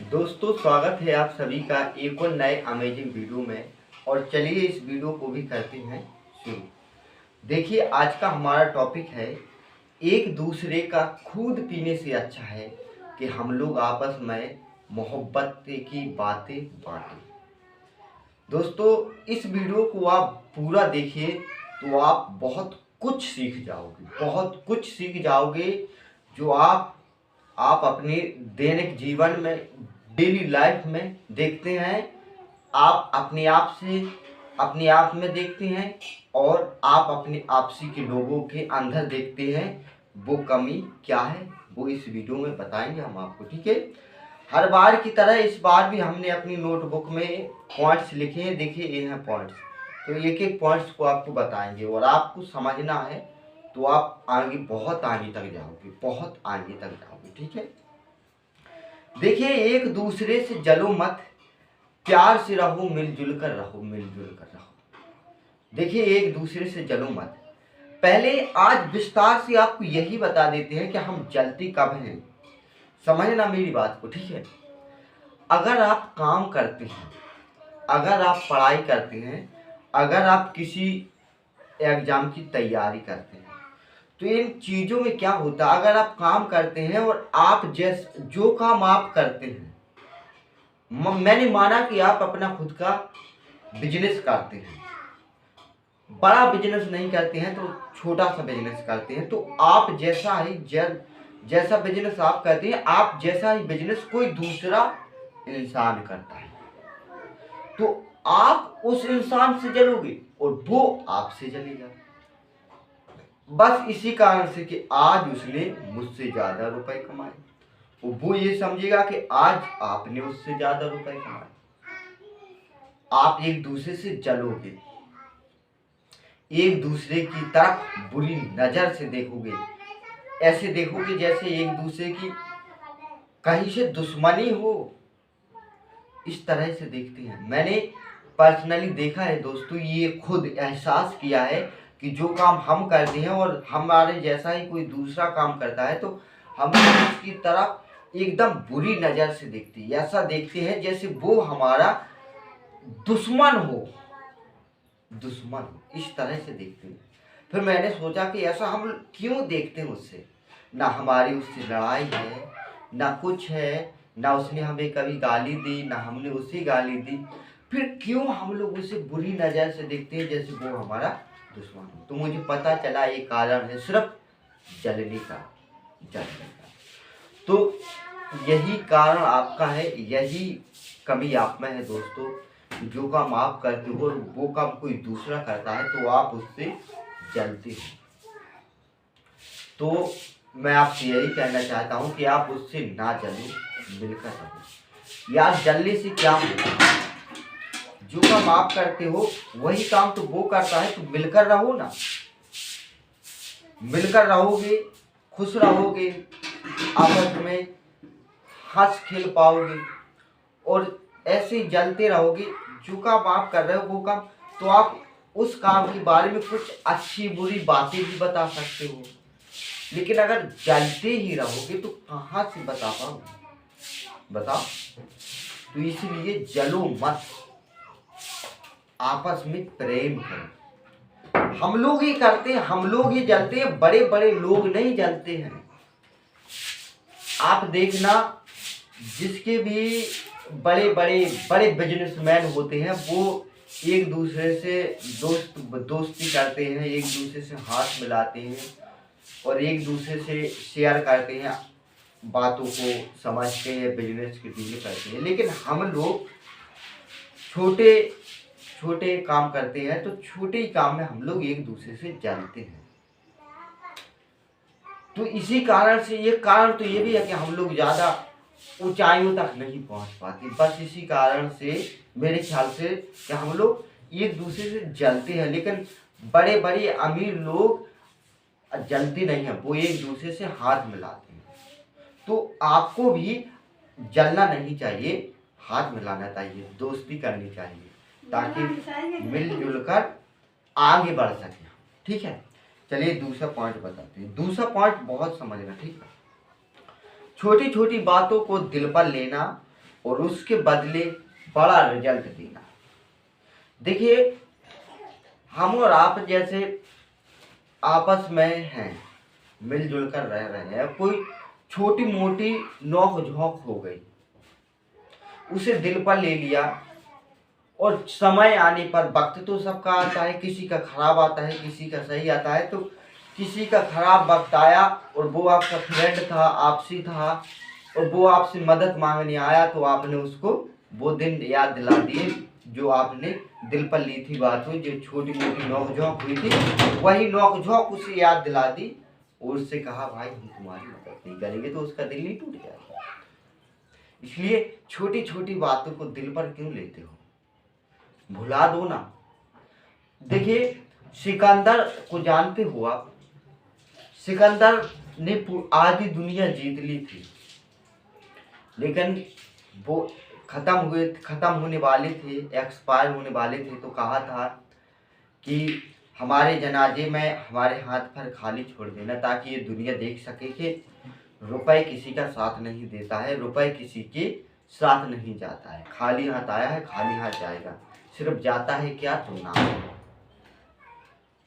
दोस्तों, स्वागत है आप सभी का एक और नए अमेजिंग वीडियो में। और चलिए इस वीडियो को भी करते हैं शुरू। देखिए, आज का हमारा टॉपिक है, एक दूसरे का खून पीने से अच्छा है कि हम लोग आपस में मोहब्बत की बातें बांटें। दोस्तों, इस वीडियो को आप पूरा देखिए तो आप बहुत कुछ सीख जाओगे, बहुत कुछ सीख जाओगे जो आप अपने दैनिक जीवन में, डेली लाइफ में देखते हैं। आप अपने आप में देखते हैं और आप अपने आपसी के लोगों के अंदर देखते हैं। वो कमी क्या है वो इस वीडियो में बताएंगे हम आपको, ठीक है। हर बार की तरह इस बार भी हमने अपनी नोटबुक में पॉइंट्स लिखे हैं। देखिए, ये हैं पॉइंट्स। तो एक एक पॉइंट्स को आपको बताएंगे और आपको समझना है तो आप आगे, बहुत आगे तक जाओगे, बहुत आगे तक जाओगे, ठीक है। देखिए, एक दूसरे से जलो मत, प्यार से रहो, मिलजुल कर रहो, मिलजुल कर रहो। देखिए, एक दूसरे से जलो मत। पहले आज विस्तार से आपको यही बता देते हैं कि हम जलते कब हैं। समझना मेरी बात को, ठीक है। अगर आप काम करते हैं, अगर आप पढ़ाई करते हैं, अगर आप किसी एग्जाम की तैयारी करते हैं, तो इन चीज़ों में क्या होता है, अगर आप काम करते हैं और आप जो काम आप करते हैं, मैंने माना कि आप अपना खुद का बिजनेस करते हैं, बड़ा बिजनेस नहीं करते हैं तो छोटा सा बिजनेस करते हैं, तो आप जैसा ही जैसा बिजनेस आप करते हैं, आप जैसा ही बिजनेस कोई दूसरा इंसान करता है, तो आप उस इंसान से जलोगे और वो आपसे जलेगा। बस इसी कारण से कि आज उसने मुझसे ज्यादा रुपए कमाए, वो ये समझेगा कि आज आपने उससे ज्यादा रुपए कमाए। आप एक दूसरे से जलोगे, एक दूसरे की तरफ बुरी नजर से देखोगे, ऐसे देखोगे जैसे एक दूसरे की कहीं से दुश्मनी हो, इस तरह से देखते हैं। मैंने पर्सनली देखा है दोस्तों, ये खुद एहसास किया है कि जो काम हम करते हैं और हमारे जैसा ही कोई दूसरा काम करता है तो हम उसकी तरफ एकदम बुरी नज़र से देखते हैं। ऐसा देखते हैं जैसे वो हमारा दुश्मन हो, दुश्मन हो, इस तरह से देखते हैं। फिर मैंने सोचा कि ऐसा हम क्यों देखते हैं उससे। ना हमारी उससे लड़ाई है, ना कुछ है, ना उसने हमें कभी गाली दी, ना हमने उसे गाली दी, फिर क्यों हम लोग उसे बुरी नज़र से देखते हैं जैसे वो हमारा दुश्मन हो। तो मुझे पता चला ये कारण है सिर्फ जलने का, जलने का। तो यही कारण आपका है, यही कमी आप में है दोस्तों। जो काम आप करते हो वो काम कोई दूसरा करता है तो आप उससे जलते हो। तो मैं आपसे यही कहना चाहता हूँ कि आप उससे ना जलो, मिलकर रहो। यार, जलने से क्या होगा, जो काम आप करते हो वही काम तो वो करता है, तो मिलकर रहो ना। मिलकर रहोगे, खुश रहोगे, आपस में हंस खेल पाओगे और ऐसे ही जलते रहोगे। जो काम आप कर रहे हो वो काम, तो आप उस काम के बारे में कुछ अच्छी बुरी बातें भी बता सकते हो, लेकिन अगर जलते ही रहोगे तो कहाँ से बता पाओगे, बताओ। तो इसलिए जलो मत, आपस में प्रेम करो। हम लोग ही करते हैं, हम लोग ही जलते हैं, बड़े बड़े लोग नहीं जलते हैं। आप देखना, जिसके भी बड़े बिजनेसमैन होते हैं वो एक दूसरे से दोस्ती करते हैं, एक दूसरे से हाथ मिलाते हैं और एक दूसरे से शेयर करते हैं, बातों को समझते हैं, बिजनेस की डील करते हैं। लेकिन हम लोग छोटे छोटे काम करते हैं, तो छोटे ही काम में हम लोग एक दूसरे से जलते हैं। तो इसी कारण से, ये कारण तो ये भी है कि हम लोग ज़्यादा ऊंचाइयों तक नहीं पहुंच पाते। बस इसी कारण से मेरे ख्याल से कि हम लोग एक दूसरे से जलते हैं, लेकिन बड़े बड़े अमीर लोग जलते नहीं हैं, वो एक दूसरे से हाथ मिलाते हैं। तो आपको भी जलना नहीं चाहिए, हाथ मिलाना चाहिए, दोस्ती करनी चाहिए, ताकि मिलजुल कर आगे बढ़ सके, ठीक है। चलिए दूसरा पॉइंट बताते हैं। दूसरा पॉइंट बहुत समझना, ठीक है। छोटी छोटी बातों को दिल पर लेना और उसके बदले बड़ा रिजल्ट देना। देखिए, हम और आप जैसे आपस में हैं, मिलजुल कर रह रहे हैं, कोई छोटी मोटी नोक झोंक हो गई, उसे दिल पर ले लिया, और समय आने पर, वक्त तो सबका आता है, किसी का खराब आता है, किसी का सही आता है, तो किसी का खराब वक्त आया और वो आपका फ्रेंड था, आपसी था, और वो आपसे मदद मांगने आया, तो आपने उसको वो दिन याद दिला दिए जो आपने दिल पर ली थी बात हुई, जो छोटी मोटी नोकझोंक हुई थी, वही नोकझोंक उसे याद दिला दी और उससे कहा भाई हम तुम्हारी मदद नहीं करेंगे, तो उसका दिल नहीं टूट जाएगा। इसलिए छोटी छोटी बातों को दिल पर क्यों लेते हो, भुला दो ना। देखिए, सिकंदर को जानते हो आप? सिकंदर ने आधी दुनिया जीत ली थी, लेकिन वो खत्म होने वाले थे, एक्सपायर होने वाले थे, तो कहा था कि हमारे जनाजे में हमारे हाथ पर खाली छोड़ देना, ताकि ये दुनिया देख सके कि रुपए किसी का साथ नहीं देता है, रुपए किसी के साथ नहीं जाता है, खाली हाथ आया है खाली हाथ जाएगा, सिर्फ जाता है क्या, तो नाम।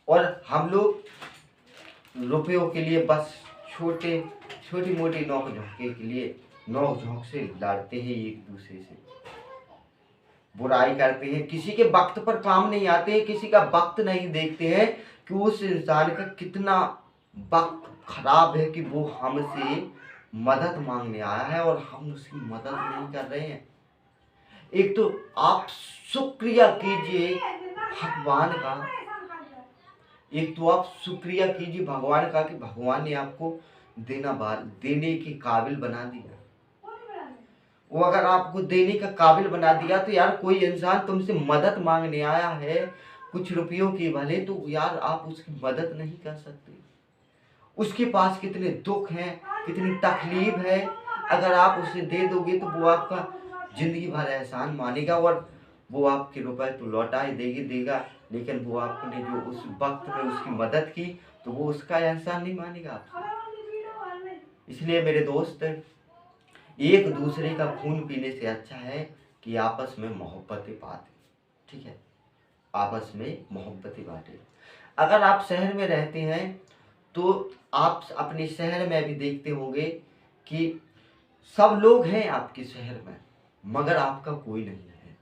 और हम लोग रुपयों के लिए बस छोटी मोटी नोक झोंके के लिए नोक झोंक से लड़ते हैं, एक दूसरे से बुराई करते हैं, किसी के वक्त पर काम नहीं आते हैं, किसी का वक्त नहीं देखते हैं कि उस इंसान का कितना वक्त खराब है कि वो हमसे मदद मांगने आया है और हम उसकी मदद नहीं कर रहे हैं। एक तो आप शुक्रिया कीजिए भगवान का, एक तो आप शुक्रिया कीजिए भगवान का कि भगवान ने आपको देने के काबिल बना दिया। वो अगर आपको देने का काबिल बना दिया, तो यार कोई इंसान तुमसे मदद मांगने आया है कुछ रुपयों की भले, तो यार आप उसकी मदद नहीं कर सकते। उसके पास कितने दुख हैं, कितनी तकलीफ है, अगर आप उसे दे दोगे तो वो आपका जिंदगी भर एहसान मानेगा, और वो आपके रुपए तो लौटा ही देगा, लेकिन वो आपने जो उस वक्त में उसकी मदद की, तो वो उसका एहसान नहीं मानेगा आपसे। इसलिए मेरे दोस्त, एक दूसरे का खून पीने से अच्छा है कि आपस में मोहब्बतें बांटे, ठीक है, आपस में मोहब्बतें बांटे। अगर आप शहर में रहते हैं तो आप अपने शहर में भी देखते होंगे कि सब लोग हैं आपके शहर में, मगर आपका कोई नहीं है।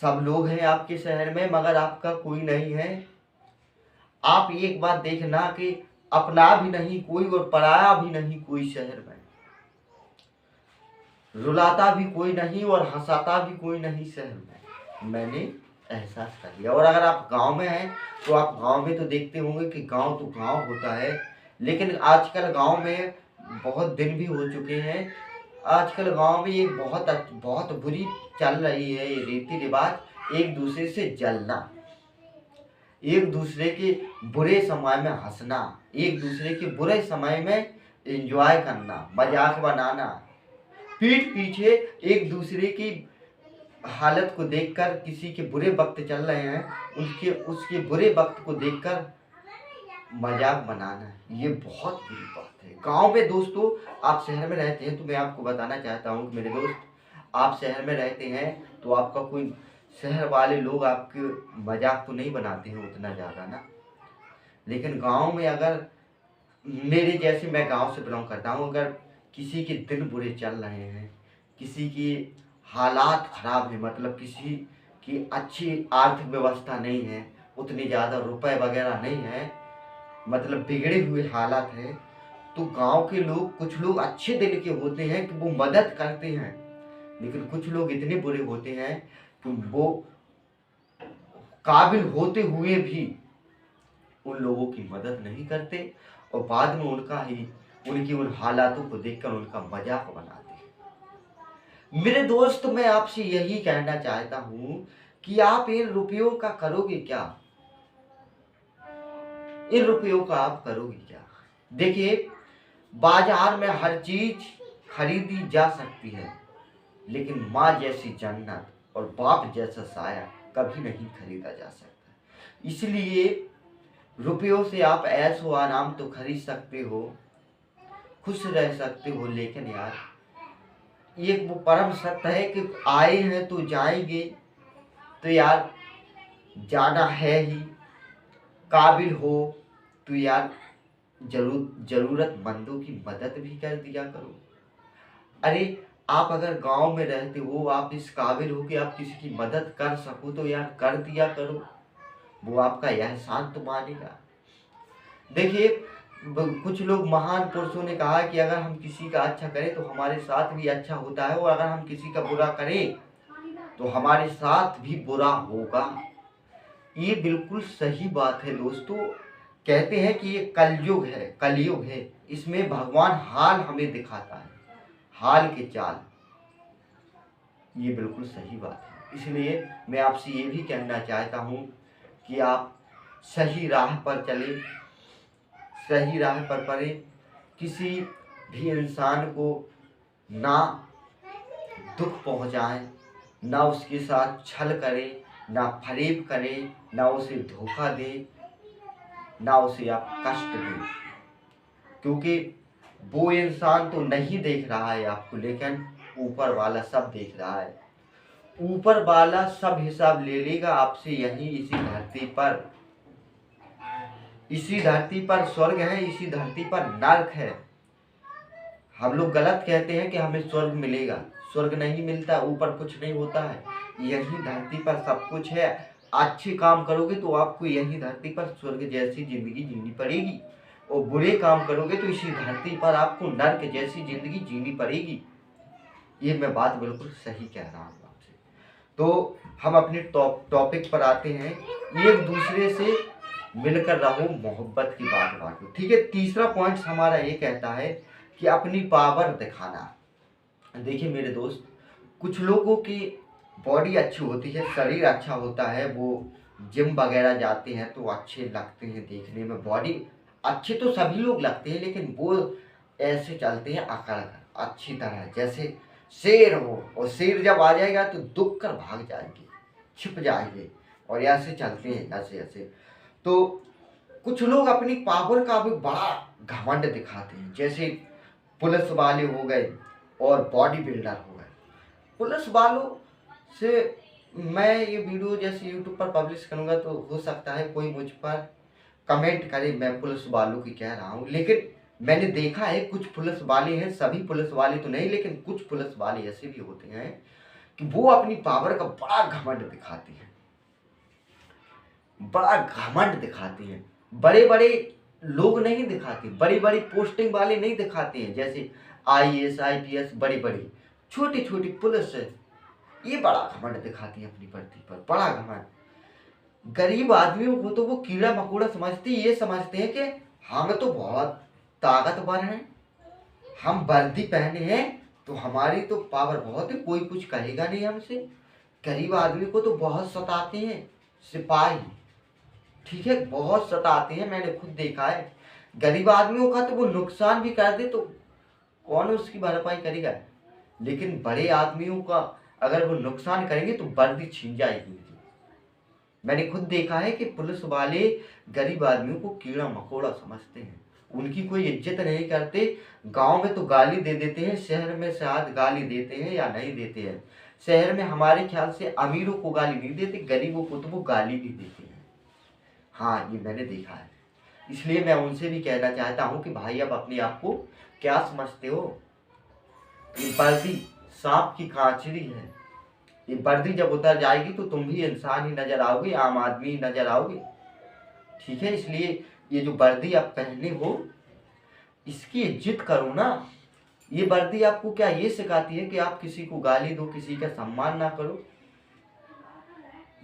सब लोग हैं आपके शहर में मगर आपका कोई नहीं है। आप एक बात देखना कि अपना भी नहीं कोई और पराया भी नहीं कोई शहर में, रुलाता भी कोई नहीं और हंसाता भी कोई नहीं शहर में, मैंने एहसास कर लिया। और अगर आप गांव में हैं तो आप गांव में तो देखते होंगे कि गांव तो गांव होता है, लेकिन आजकल गांव में बहुत दिन भी हो चुके हैं, आजकल गांव में एक बहुत बुरी चल रही है ये रीति रिवाज, एक दूसरे से जलना, एक दूसरे के बुरे समय में हंसना, एक दूसरे के बुरे समय में एंजॉय करना, मजाक बनाना, पीठ पीछे एक दूसरे की हालत को देखकर, किसी के बुरे वक्त चल रहे हैं उसके बुरे वक्त को देखकर मजाक बनाना, ये बहुत बुरी बात है। गांव में दोस्तों, आप शहर में रहते हैं तो मैं आपको बताना चाहता हूं कि मेरे दोस्त, आप शहर में रहते हैं तो आपका कोई, शहर वाले लोग आपके मजाक तो नहीं बनाते हैं उतना ज़्यादा ना, लेकिन गांव में अगर मेरे जैसे, मैं गांव से बिलोंग करता हूं, अगर किसी के दिन बुरे चल रहे हैं, किसी की हालात ख़राब है, मतलब किसी की अच्छी आर्थिक व्यवस्था नहीं है, उतनी ज़्यादा रुपए वगैरह नहीं है, मतलब बिगड़े हुए हालात है, तो गांव के लोग, कुछ लोग अच्छे दिल के होते हैं कि वो मदद करते हैं, लेकिन कुछ लोग इतने बुरे होते हैं कि वो काबिल होते हुए भी उन लोगों की मदद नहीं करते और बाद में उनकी उन हालातों को देखकर उनका मजाक बनाते हैं। मेरे दोस्त, मैं आपसे यही कहना चाहता हूं कि आप इन रुपयों का करोगे क्या, इन रुपयों का आप करोगे क्या। देखिए, बाजार में हर चीज खरीदी जा सकती है, लेकिन माँ जैसी जन्नत और बाप जैसा साया कभी नहीं खरीदा जा सकता। इसलिए रुपयों से आप ऐशो आराम तो खरीद सकते हो, खुश रह सकते हो, लेकिन यार ये वो परम सत्य है कि आए हैं तो जाएंगे, तो यार जाना है ही। काबिल हो तो यार जरूरतमंदों की मदद भी कर दिया करो। अरे आप अगर गांव में रहते हो, आप इस काबिल हो कि आप किसी की मदद कर सको, तो यार कर दिया करो। वो आपका एहसान तो मानेगा। देखिए, कुछ लोग महान पुरुषों ने कहा कि अगर हम किसी का अच्छा करें तो हमारे साथ भी अच्छा होता है, और अगर हम किसी का बुरा करें तो हमारे साथ भी बुरा होगा। ये बिल्कुल सही बात है दोस्तों। कहते हैं कि ये कलयुग है। इसमें भगवान हाल हमें दिखाता है, हाल के चाल। ये बिल्कुल सही बात है। इसलिए मैं आपसे ये भी कहना चाहता हूँ कि आप सही राह पर चले, सही राह पर पड़े। किसी भी इंसान को ना दुख पहुँचाएं, ना उसके साथ छल करें, ना फरेब करें, ना उसे धोखा दें, ना उसे आप कष्ट दें। क्योंकि वो इंसान तो नहीं देख रहा है आपको, लेकिन ऊपर वाला सब देख रहा है। ऊपर वाला सब हिसाब ले लेगा आपसे यहीं इसी धरती पर। इसी धरती पर स्वर्ग है, इसी धरती पर नरक है। हम लोग गलत कहते हैं कि हमें स्वर्ग मिलेगा। स्वर्ग नहीं मिलता, ऊपर कुछ नहीं होता है, यही धरती पर सब कुछ है। अच्छे काम करोगे तो आपको यही धरती पर स्वर्ग जैसी जिंदगी जीनी पड़ेगी, और बुरे काम करोगे तो इसी धरती पर आपको नरक जैसी जिंदगी जीनी पड़ेगी। ये मैं बात बिल्कुल सही कह रहा हूँ आपसे। तो हम अपने टॉपिक पर आते हैं। एक दूसरे से मिलकर रहो, मोहब्बत की बात बांटो। ठीक है, तीसरा पॉइंट हमारा ये कहता है कि अपनी पावर दिखाना। देखिए मेरे दोस्त, कुछ लोगों की बॉडी अच्छी होती है, शरीर अच्छा होता है, वो जिम वगैरह जाते हैं तो अच्छे लगते हैं देखने में। बॉडी अच्छे तो सभी लोग लगते हैं, लेकिन वो ऐसे चलते हैं अकड़ कर, अच्छी तरह, जैसे शेर हो। और शेर जब आ जाएगा तो दुख कर भाग जाएंगे, छिप जाएंगे, और ऐसे चलते हैं, ऐसे ऐसे। तो कुछ लोग अपनी पावर का भी बड़ा घमंड दिखाते हैं, जैसे पुलिस वाले हो गए और बॉडी बिल्डर हो गए। पुलिस वालों से मैं ये वीडियो जैसे यूट्यूब पर पब्लिश करूंगा तो हो सकता है कोई मुझ पर कमेंट करे मैं पुलिस वालों की कह रहा हूँ, लेकिन मैंने देखा है कुछ पुलिस वाले हैं, सभी पुलिस वाले तो नहीं, लेकिन कुछ पुलिस वाले ऐसे भी होते हैं कि वो अपनी पावर का बड़ा घमंड दिखाते हैं, बड़ा घमंड दिखाते हैं। बड़े बड़े लोग नहीं दिखाते, बड़ी बड़ी पोस्टिंग वाले नहीं दिखाते हैं, जैसे IAS IPS, बड़ी बड़ी। छोटी छोटी पुलिस है, ये बड़ा घमंड दिखाती है अपनी वर्दी पर, बड़ा घमंड। गरीब आदमियों को तो वो कीड़ा मकोड़ा समझते, ये समझते हैं कि हम तो बहुत ताकतवर हैं, हम वर्दी पहने हैं तो हमारी तो पावर बहुत है, कोई कुछ कहेगा नहीं हमसे। गरीब आदमी को तो बहुत सताते हैं सिपाही, ठीक है, बहुत सताते हैं, मैंने खुद देखा है। गरीब आदमियों का तो वो नुकसान भी कर दे तो कौन उसकी भरपाई करेगा, लेकिन बड़े आदमियों का अगर वो नुकसान करेंगे तो वर्दी छीन जाएगी उनकी। मैंने खुद देखा है कि पुलिस वाले गरीब आदमियों को कीड़ा मकोड़ा समझते हैं, उनकी कोई इज्जत नहीं करते। गांव में तो गाली दे देते हैं, शहर में शायद गाली देते हैं या नहीं देते हैं। शहर में हमारे ख्याल से अमीरों को गाली नहीं देते, गरीबों को तो वो गाली भी देते हैं। हाँ, ये मैंने देखा है। इसलिए मैं उनसे भी कहना चाहता हूँ कि भाई अब अपने आप को क्या समझते हो? ये वर्दी सांप की कांचरी है, ये वर्दी जब उतर जाएगी तो तुम भी इंसान ही नजर आओगे, आम आदमी ही नजर आओगे। ठीक है, इसलिए ये जो वर्दी आप पहने हो इसकी इज्जत करो ना। ये वर्दी आपको क्या ये सिखाती है कि आप किसी को गाली दो, किसी का सम्मान ना करो?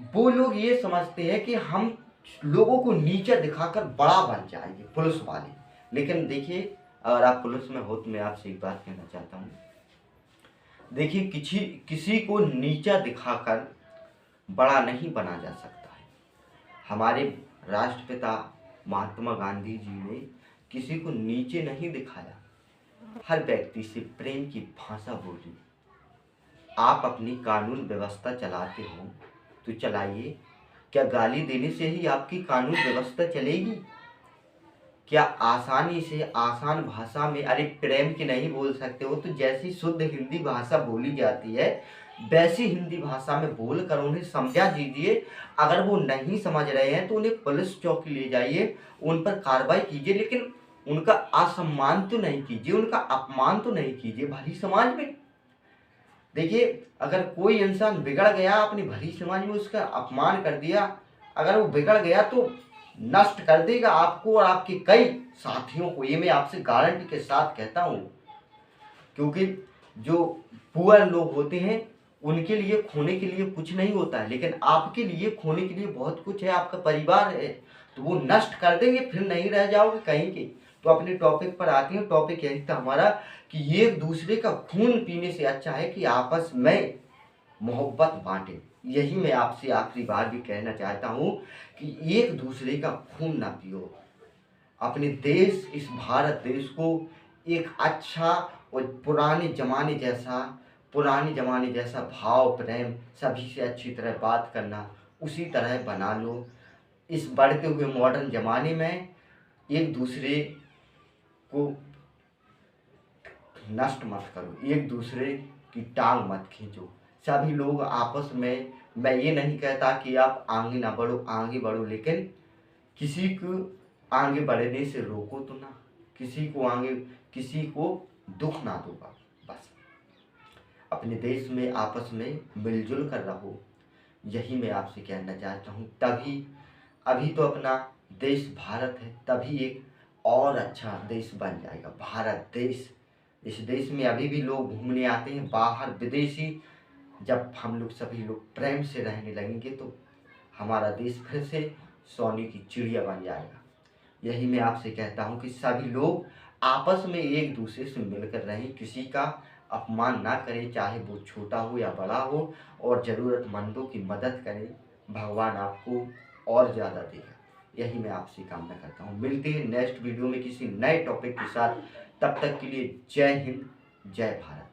वो लोग ये समझते हैं कि हम लोगों को नीचा दिखाकर बड़ा बन जाएंगे, पुलिस वाले। लेकिन देखिए, अगर आप पुलिस में हो तो मैं आपसे एक बात कहना चाहता हूँ। देखिए, किसी को नीचा दिखाकर बड़ा नहीं बना जा सकता है। हमारे राष्ट्रपिता महात्मा गांधी जी ने किसी को नीचे नहीं दिखाया, हर व्यक्ति से प्रेम की भाषा बोली। आप अपनी कानून व्यवस्था चलाते हो तो चलाइए, क्या गाली देने से ही आपकी कानून व्यवस्था चलेगी? क्या आसानी से आसान भाषा में, अरे प्रेम की नहीं बोल सकते हो तो जैसी शुद्ध हिंदी भाषा बोली जाती है वैसी हिंदी भाषा में बोलकर उन्हें समझा दीजिए। अगर वो नहीं समझ रहे हैं तो उन्हें पुलिस चौकी ले जाइए, उन पर कार्रवाई कीजिए, लेकिन उनका असम्मान तो नहीं कीजिए, उनका अपमान तो नहीं कीजिए भरी समाज में। देखिए, अगर कोई इंसान बिगड़ गया, अपनी भरी समाज में उसका अपमान कर दिया, अगर वो बिगड़ गया तो नष्ट कर देगा आपको और आपके कई साथियों को, ये मैं आपसे गारंटी के साथ कहता हूँ। क्योंकि जो पुअर लोग होते हैं उनके लिए खोने के लिए कुछ नहीं होता है, लेकिन आपके लिए खोने के लिए बहुत कुछ है, आपका परिवार है, तो वो नष्ट कर देंगे, फिर नहीं रह जाओगे कहीं के। तो अपने टॉपिक पर आते हैं। टॉपिक यही था हमारा कि एक दूसरे का खून पीने से अच्छा है कि आपस में मोहब्बत बांटे। यही मैं आपसे आखिरी बार भी कहना चाहता हूँ कि एक दूसरे का खून ना पियो। अपने देश, इस भारत देश को एक अच्छा और पुराने ज़माने जैसा भाव प्रेम, सभी से अच्छी तरह बात करना, उसी तरह बना लो। इस बढ़ते हुए मॉडर्न ज़माने में एक दूसरे को नष्ट मत करो, एक दूसरे की टांग मत खींचो। सभी लोग आपस में, मैं ये नहीं कहता कि आप आगे ना बढ़ो, आगे बढ़ो, लेकिन किसी को आगे बढ़ने से रोको तो ना, किसी को दुख ना दो। बस अपने देश में आपस में मिलजुल कर रहो, यही मैं आपसे कहना चाहता हूँ। तभी, अभी तो अपना देश भारत है, तभी एक और अच्छा देश बन जाएगा भारत देश। इस देश में अभी भी लोग घूमने आते हैं, बाहर विदेशी। जब हम लोग सभी लोग प्रेम से रहने लगेंगे तो हमारा देश फिर से सोने की चिड़िया बन जाएगा। यही मैं आपसे कहता हूँ कि सभी लोग आपस में एक दूसरे से मिलकर रहें, किसी का अपमान ना करें, चाहे वो छोटा हो या बड़ा हो, और ज़रूरतमंदों की मदद करें। भगवान आपको और ज़्यादा देगा, यही मैं आपसे कामना करता हूँ। मिलते हैं नेक्स्ट वीडियो में किसी नए टॉपिक के साथ। तब तक के लिए जय हिंद, जय भारत।